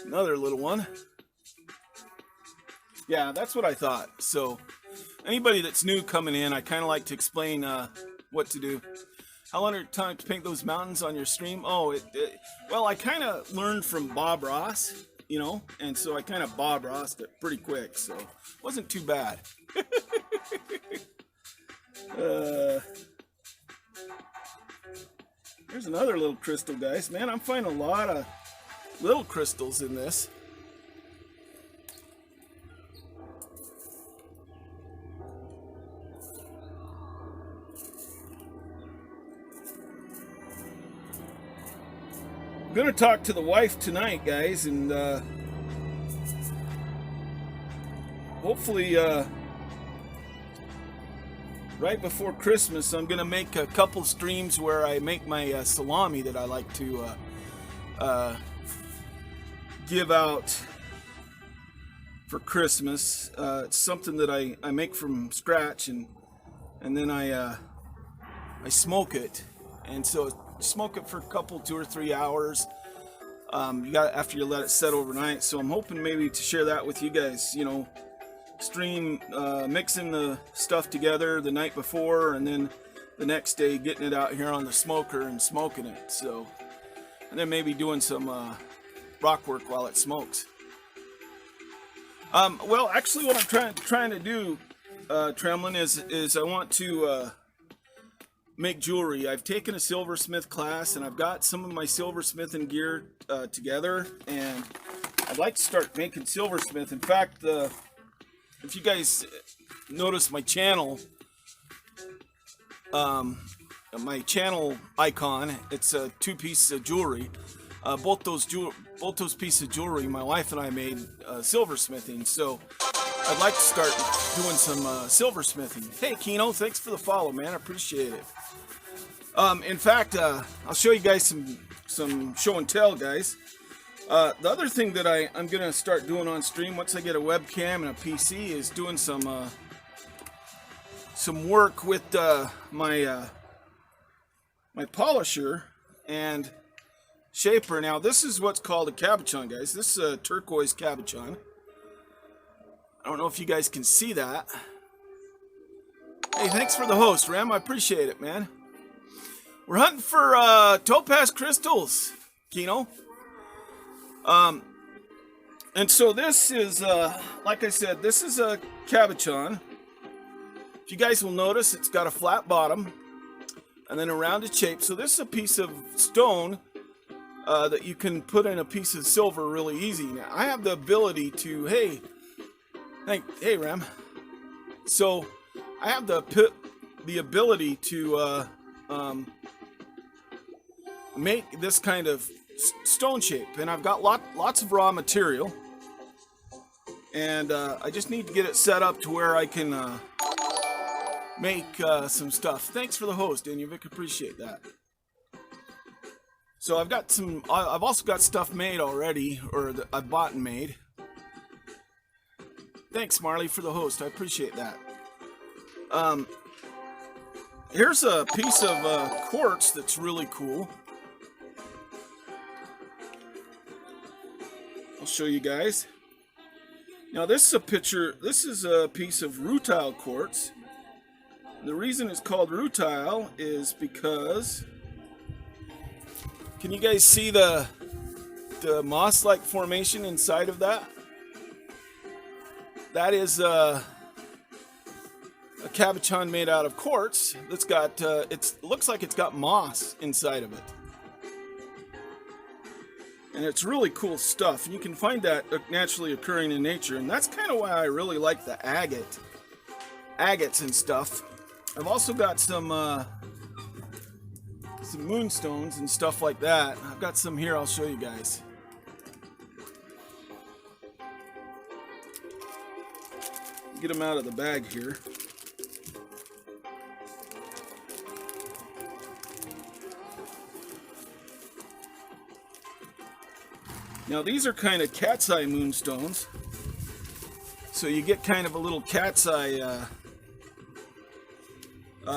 Another little one. Yeah, that's what I thought. So anybody that's new coming in, I kind of like to explain what to do. How long did it take to paint those mountains on your stream? Oh, well, I kind of learned from Bob Ross, you know, and so I kind of Bob Rossed it pretty quick, so it wasn't too bad. There's another little crystal, guys. Man, I'm finding a lot of little crystals in this. I'm gonna talk to the wife tonight, guys, and hopefully right before Christmas I'm gonna make a couple streams where I make my salami that I like to give out for Christmas. It's something that I make from scratch, and then I smoke it, and so smoke it for a couple, 2 or 3 hours. You got after you let it set overnight. So I'm hoping maybe to share that with you guys. You know, stream mixing the stuff together the night before, and then the next day getting it out here on the smoker and smoking it. So, and then maybe doing some rock work while it smokes. Well, actually, what I'm trying to do, Tremlin, is I want to make jewelry. I've taken a silversmith class, and I've got some of my silversmithing gear together, and I'd like to start making silversmith. In fact, if you guys notice my channel icon, it's 2 pieces of jewelry. Both those pieces of jewelry, my wife and I made silversmithing. So I'd like to start doing some silversmithing. Hey, Keno, thanks for the follow, man. I appreciate it. In fact, I'll show you guys some show and tell, guys. The other thing that I'm gonna start doing on stream once I get a webcam and a PC is doing some work with my polisher and shaper. Now, this is what's called a cabochon, guys. This is a turquoise cabochon. I don't know if you guys can see that. Hey, thanks for the host, Rem. I appreciate it, man. We're hunting for topaz crystals, Keno. And so this is, like I said, this is a cabochon. If you guys will notice, it's got a flat bottom and then a rounded shape. So this is a piece of stone that you can put in a piece of silver really easy. Now, I have the ability to, hey, Ram. So I have the ability to make this kind of stone shape, and I've got lots of raw material, and I just need to get it set up to where I can make some stuff. Thanks for the host, Daniel Vic. Appreciate that. So I've got I've also got stuff made already, or that I've bought and made. Thanks, Marley, for the host. I appreciate that. Here's a piece of quartz that's really cool. I'll show you guys. Now, this is a picture. This is a piece of rutile quartz. And the reason it's called rutile is because, can you guys see the moss-like formation inside of that? That is a cabochon made out of quartz that's got, it looks like it's got moss inside of it. And it's really cool stuff. And you can find that naturally occurring in nature. And that's kind of why I really like the agates and stuff. I've also got some moonstones and stuff like that. I've got some here I'll show you guys. Get them out of the bag here. Now, these are kind of cat's eye moonstones. So you get kind of a little cat's eye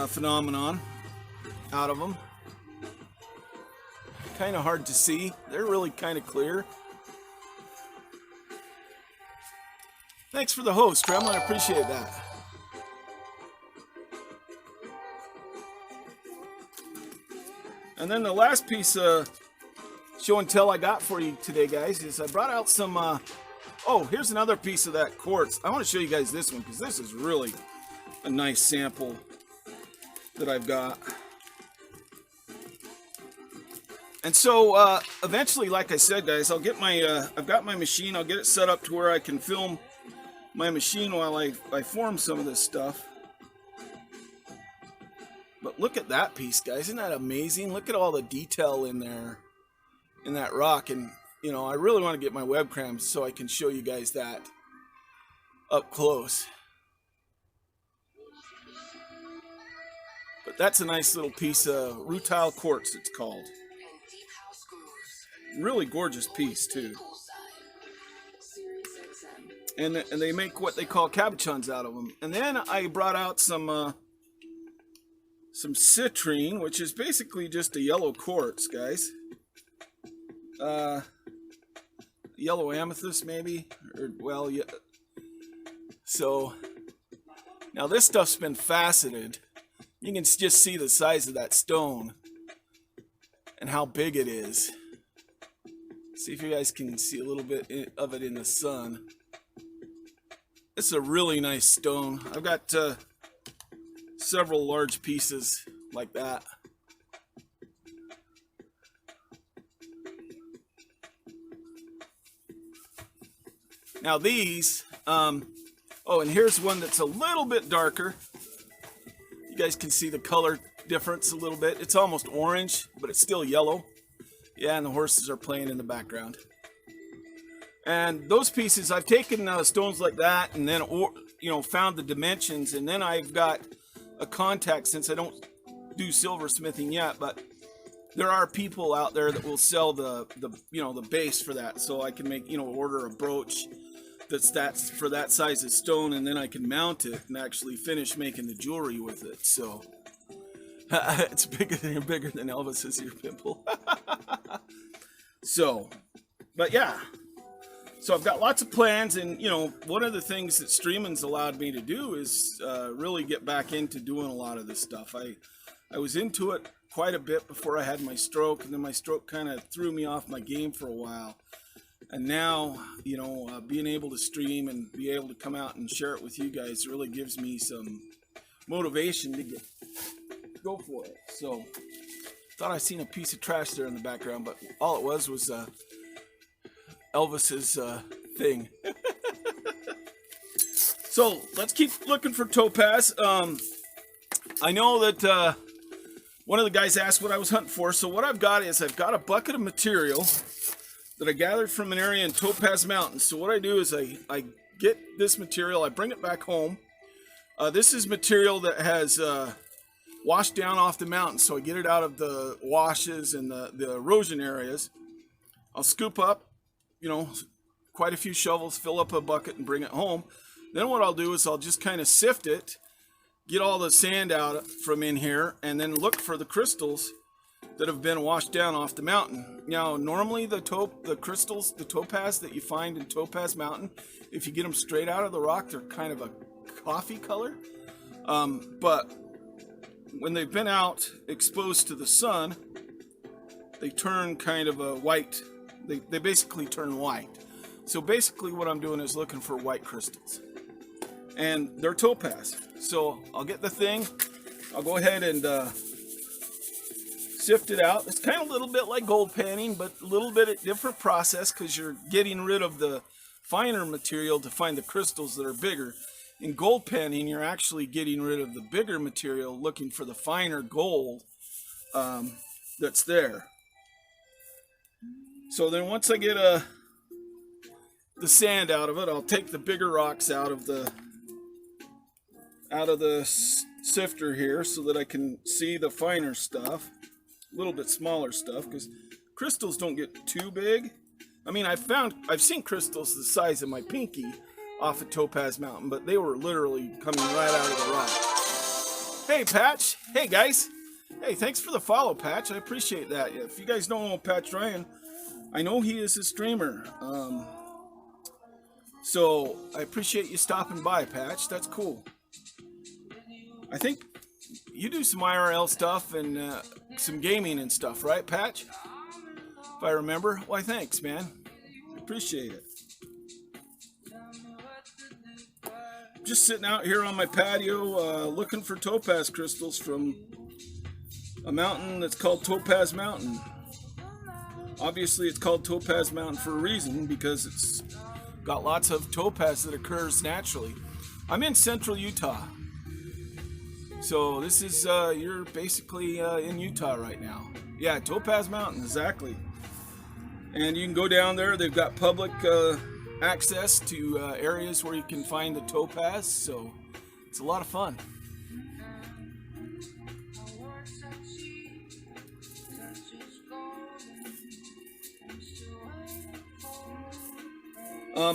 phenomenon out of them. Kind of hard to see. They're really kind of clear. thanks for the host, Tremlin. I appreciate that. And then the last piece of show and tell I got for you today, guys, is I brought out some, oh, here's another piece of that quartz. I want to show you guys this one because this is really a nice sample that I've got. And so eventually, like I said, guys, I'll get my, I've got my machine. I'll get it set up to where I can film my machine while I form some of this stuff. But look at that piece, guys. Isn't that amazing? Look at all the detail in there, in that rock. And, you know, I really want to get my webcam so I can show you guys that up close. But that's a nice little piece of rutile quartz, it's called. Really gorgeous piece, too. And they make what they call cabochons out of them. And then I brought out some citrine, which is basically just a yellow quartz, guys. Yellow amethyst, maybe, or well, yeah. So now this stuff's been faceted. You can just see the size of that stone and how big it is. See if you guys can see a little bit of it in the sun. It's a really nice stone. I've got several large pieces like that. Now these, oh, and here's one that's a little bit darker. You guys can see the color difference a little bit. It's almost orange, but it's still yellow. Yeah, and the horses are playing in the background. And those pieces, I've taken stones like that and then, found the dimensions, and then I've got a contact, since I don't do silversmithing yet, but there are people out there that will sell the base for that, so I can make, order a brooch that's for that size of stone, and then I can mount it and actually finish making the jewelry with it. So it's bigger than Elvis's ear pimple. So, but yeah. So I've got lots of plans, and one of the things that streaming's allowed me to do is really get back into doing a lot of this stuff. I was into it quite a bit before I had my stroke, and then my stroke kind of threw me off my game for a while. And now, being able to stream and be able to come out and share it with you guys really gives me some motivation to go for it. So, thought I seen a piece of trash there in the background, but all it was Elvis's thing. So let's keep looking for topaz. I know that one of the guys asked what I was hunting for. So what I've got is I've got a bucket of material that I gathered from an area in Topaz Mountains. So what I do is I get this material, I bring it back home. This is material that has washed down off the mountain. So I get it out of the washes and the erosion areas. I'll scoop up, quite a few shovels, fill up a bucket and bring it home. Then what I'll do is I'll just kind of sift it, get all the sand out from in here, and then look for the crystals that have been washed down off the mountain. Now, normally the crystals, the topaz that you find in Topaz Mountain, if you get them straight out of the rock, they're kind of a coffee color. But when they've been out exposed to the sun, they turn kind of a white. They basically turn white. So basically what I'm doing is looking for white crystals. And they're topaz. So I'll get the thing. I'll go ahead and sift it out. It's kind of a little bit like gold panning, but a little bit of different process because you're getting rid of the finer material to find the crystals that are bigger. In gold panning, you're actually getting rid of the bigger material, looking for the finer gold that's there. So then once I get the sand out of it, I'll take the bigger rocks out of the sifter here so that I can see the finer stuff, a little bit smaller stuff, because crystals don't get too big. I mean, I've seen crystals the size of my pinky off of Topaz Mountain, but they were literally coming right out of the rock. Hey, Patch. Hey, guys. Hey, thanks for the follow, Patch. I appreciate that. If you guys don't know Patch Ryan, I know he is a streamer. So I appreciate you stopping by, Patch. That's cool. I think you do some IRL stuff and some gaming and stuff, right, Patch? If I remember. Why, thanks, man. Appreciate it. Just sitting out here on my patio looking for topaz crystals from a mountain that's called Topaz Mountain. Obviously, it's called Topaz Mountain for a reason, because it's got lots of topaz that occurs naturally. I'm in central Utah. So this is, you're basically in Utah right now. Yeah, Topaz Mountain, exactly. And you can go down there. They've got public access to areas where you can find the topaz. So it's a lot of fun.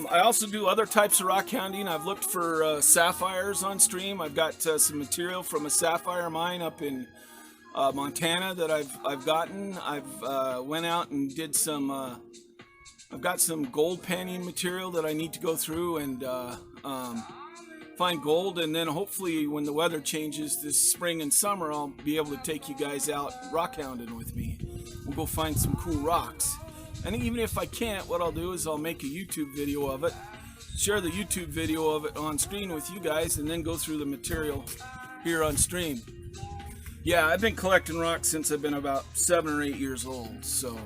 I also do other types of rock hounding. I've looked for sapphires on stream. I've got some material from a sapphire mine up in Montana that I've gotten. I've went out and did some. I've got some gold panning material that I need to go through and find gold, and then hopefully when the weather changes this spring and summer, I'll be able to take you guys out rock hounding with me. We'll go find some cool rocks. And even if I can't, what I'll do is I'll make a YouTube video of it, share the YouTube video of it on screen with you guys, and then go through the material here on stream. Yeah, I've been collecting rocks since I've been about 7 or 8 years old, so...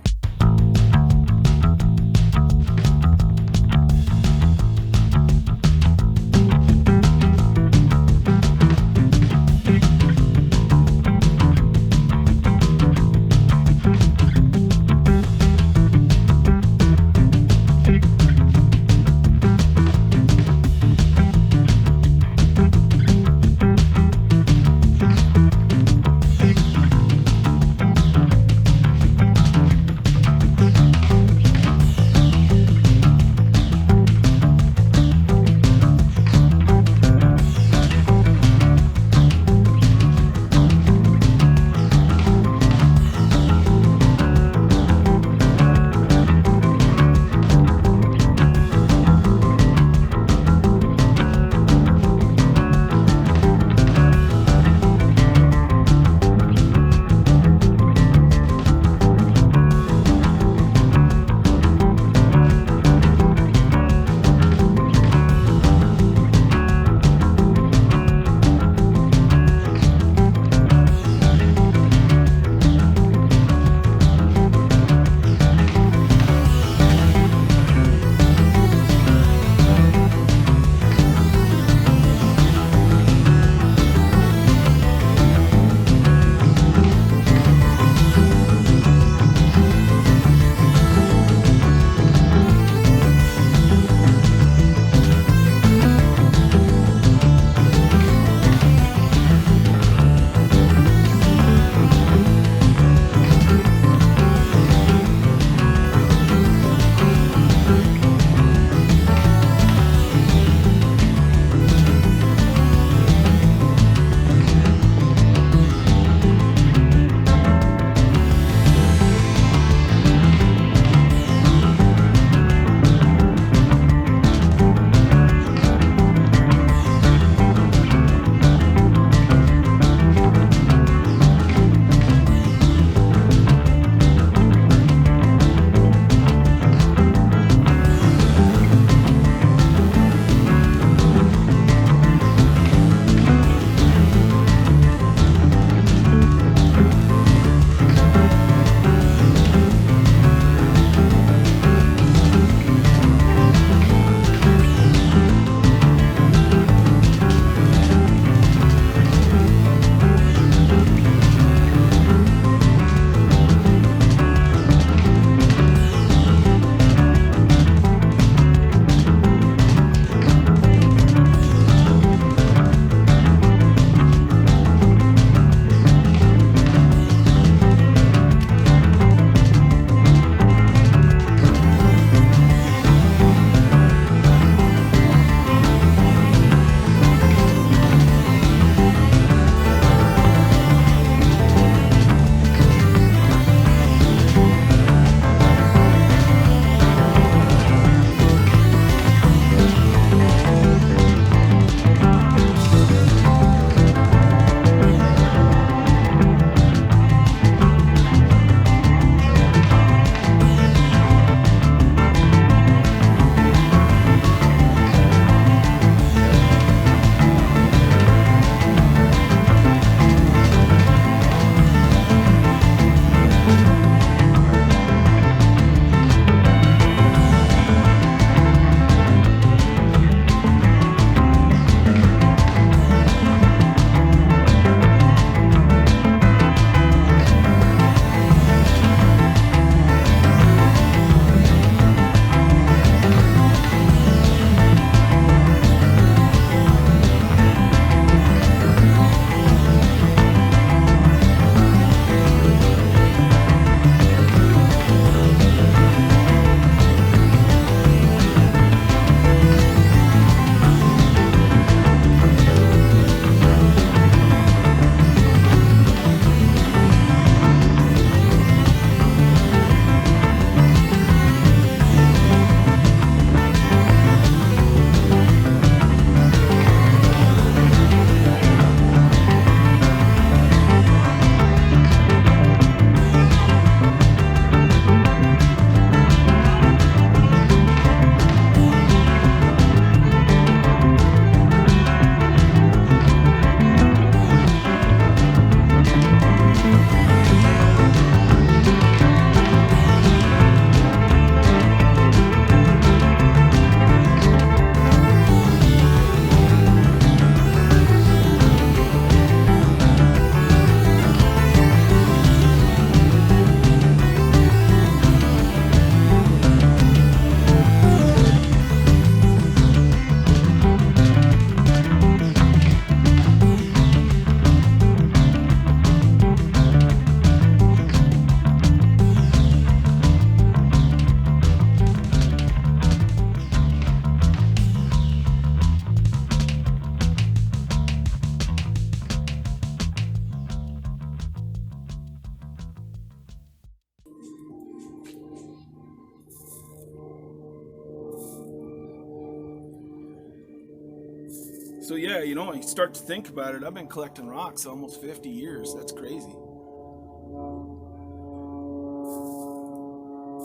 So yeah, you know, I start to think about it. I've been collecting rocks almost 50 years. That's crazy.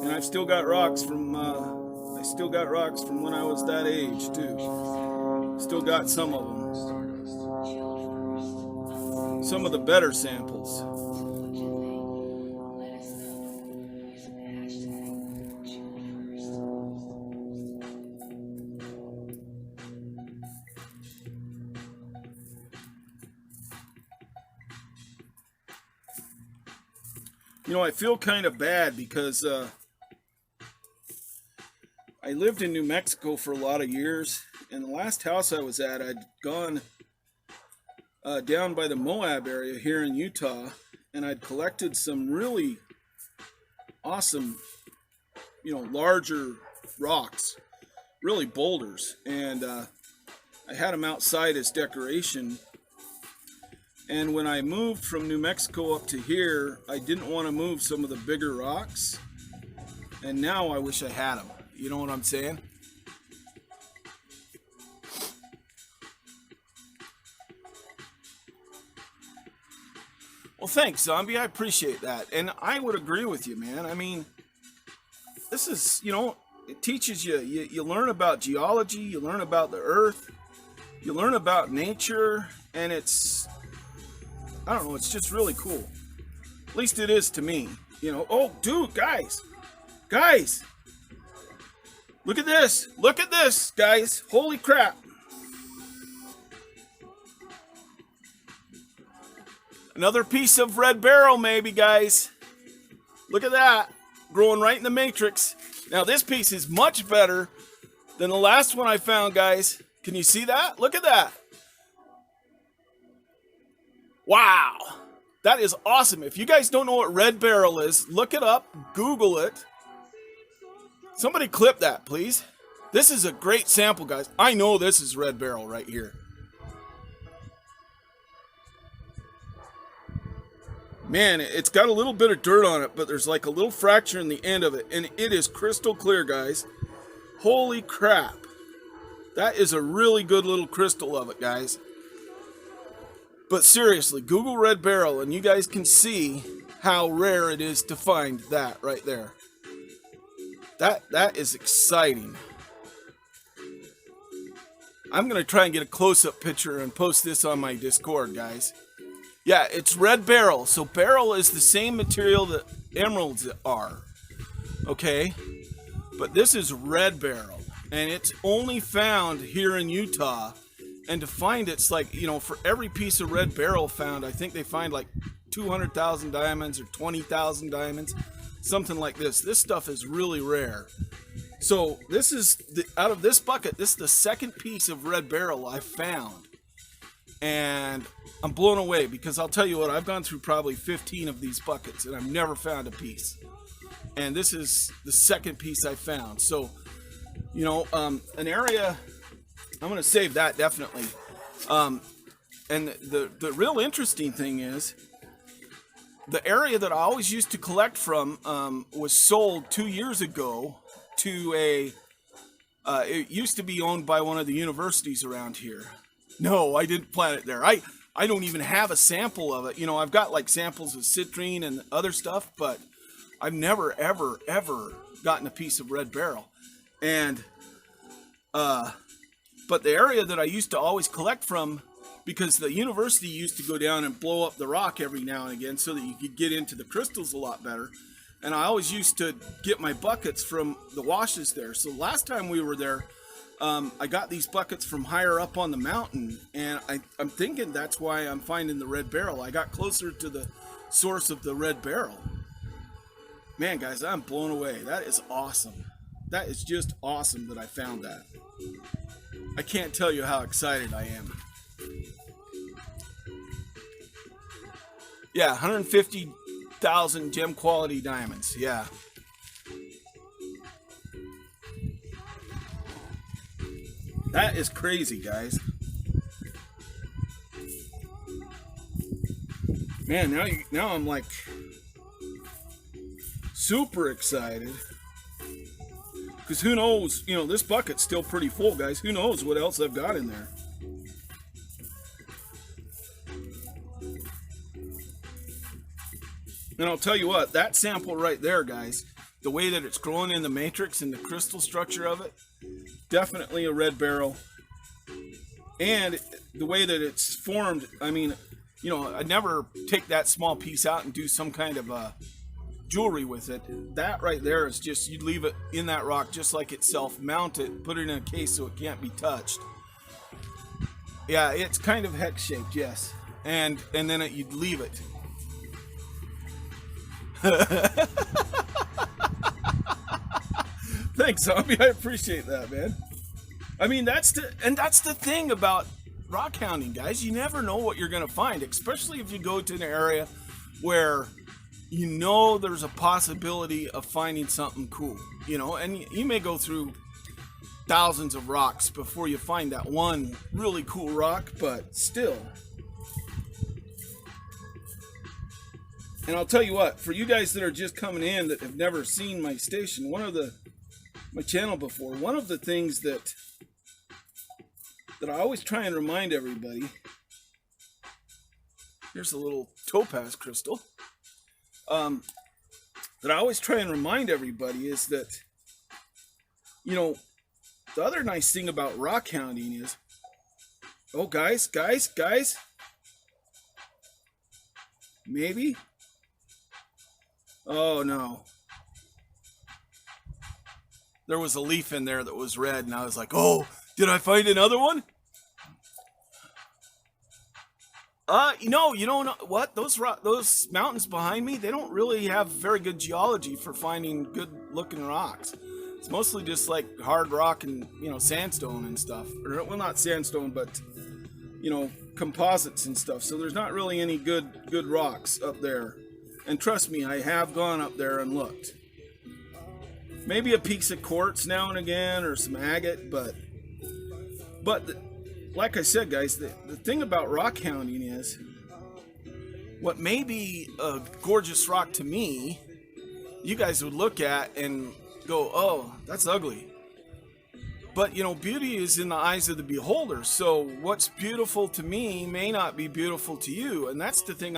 And I've still got rocks from when I was that age too. Still got some of them. Some of the better samples. You know, I feel kind of bad because I lived in New Mexico for a lot of years, and the last house I was at, I'd gone down by the Moab area here in Utah, and I'd collected some really awesome, you know, larger rocks, really boulders, and I had them outside as decoration. And when I moved from New Mexico up to here, I didn't want to move some of the bigger rocks. And now I wish I had them. You know what I'm saying? Well, thanks, Zombie. I appreciate that. And I would agree with you, man. I mean, this is, you know, it teaches you. You learn about geology. You learn about the earth. You learn about nature. And it's... I don't know, it's just really cool. At least it is to me. You know, oh, dude, guys. Look at this. Look at this, guys. Holy crap. Another piece of red beryl, maybe, guys. Look at that. Growing right in the matrix. Now, this piece is much better than the last one I found, guys. Can you see that? Look at that. Wow, that is awesome. If you guys don't know what red beryl is, look it up, Google it. Somebody clip that, please. This is a great sample, guys. I know this is red beryl right here. Man, it's got a little bit of dirt on it, but there's like a little fracture in the end of it, and it is crystal clear, guys. Holy crap. That is a really good little crystal of it, guys. But seriously, Google red beryl and you guys can see how rare it is to find that right there. That is exciting. I'm going to try and get a close-up picture and post this on my Discord, guys. Yeah, it's red beryl. So beryl is the same material that emeralds are. Okay? But this is red beryl. And it's only found here in Utah. And to find it's like, you know, for every piece of red beryl found, I think they find like 200,000 diamonds or 20,000 diamonds, something like this. This stuff is really rare. So this is, out of this bucket, this is the second piece of red beryl I've found. And I'm blown away because I'll tell you what, I've gone through probably 15 of these buckets and I've never found a piece. And this is the second piece I found. So, you know, an area... I'm going to save that definitely. And the real interesting thing is the area that I always used to collect from was sold 2 years ago to it used to be owned by one of the universities around here. No, I didn't plant it there. I don't even have a sample of it. You know, I've got like samples of citrine and other stuff, but I've never, ever, ever gotten a piece of red beryl. And, but the area that I used to always collect from, because the university used to go down and blow up the rock every now and again so that you could get into the crystals a lot better. And I always used to get my buckets from the washes there. So last time we were there, I got these buckets from higher up on the mountain. And I'm thinking that's why I'm finding the red beryl. I got closer to the source of the red beryl. Man, guys, I'm blown away. That is awesome. That is just awesome that I found that. I can't tell you how excited I am. Yeah, 150,000 gem quality diamonds. Yeah. That is crazy, guys. Man, now I'm like super excited. Because who knows, you know, this bucket's still pretty full, guys. Who knows what else I've got in there. And I'll tell you what, that sample right there, guys, the way that it's growing in the matrix and the crystal structure of it, definitely a red beryl. And the way that it's formed, I mean, you know, I'd never take that small piece out and do some kind of jewelry with it. That right there is just, you'd leave it in that rock just like itself, mount it, put it in a case so it can't be touched. Yeah, it's kind of hex shaped, yes. And then you'd leave it. Thanks, Zombie. I appreciate that, man. I mean, that's the thing about rock hounding, guys. You never know what you're going to find, especially if you go to an area where you know there's a possibility of finding something cool, you know, and you may go through thousands of rocks before you find that one really cool rock, but still. And I'll tell you what, for you guys that are just coming in that have never seen my station, my channel before, one of the things that I always try and remind everybody, here's a little topaz crystal, that I always try and remind everybody is that, you know, the other nice thing about rock hounding is, oh, guys, maybe, oh no, there was a leaf in there that was red, and I was like, oh, did I find another one? You know what? Those mountains behind me, they don't really have very good geology for finding good looking rocks. It's mostly just like hard rock and, you know, sandstone and stuff. Or, well, not sandstone, but, you know, composites and stuff. So there's not really any good rocks up there. And trust me, I have gone up there and looked. Maybe a piece of quartz now and again, or some agate, but like I said, guys, the thing about rock hounding is, what may be a gorgeous rock to me, you guys would look at and go, oh, that's ugly. But, you know, beauty is in the eyes of the beholder. So what's beautiful to me may not be beautiful to you. And that's the thing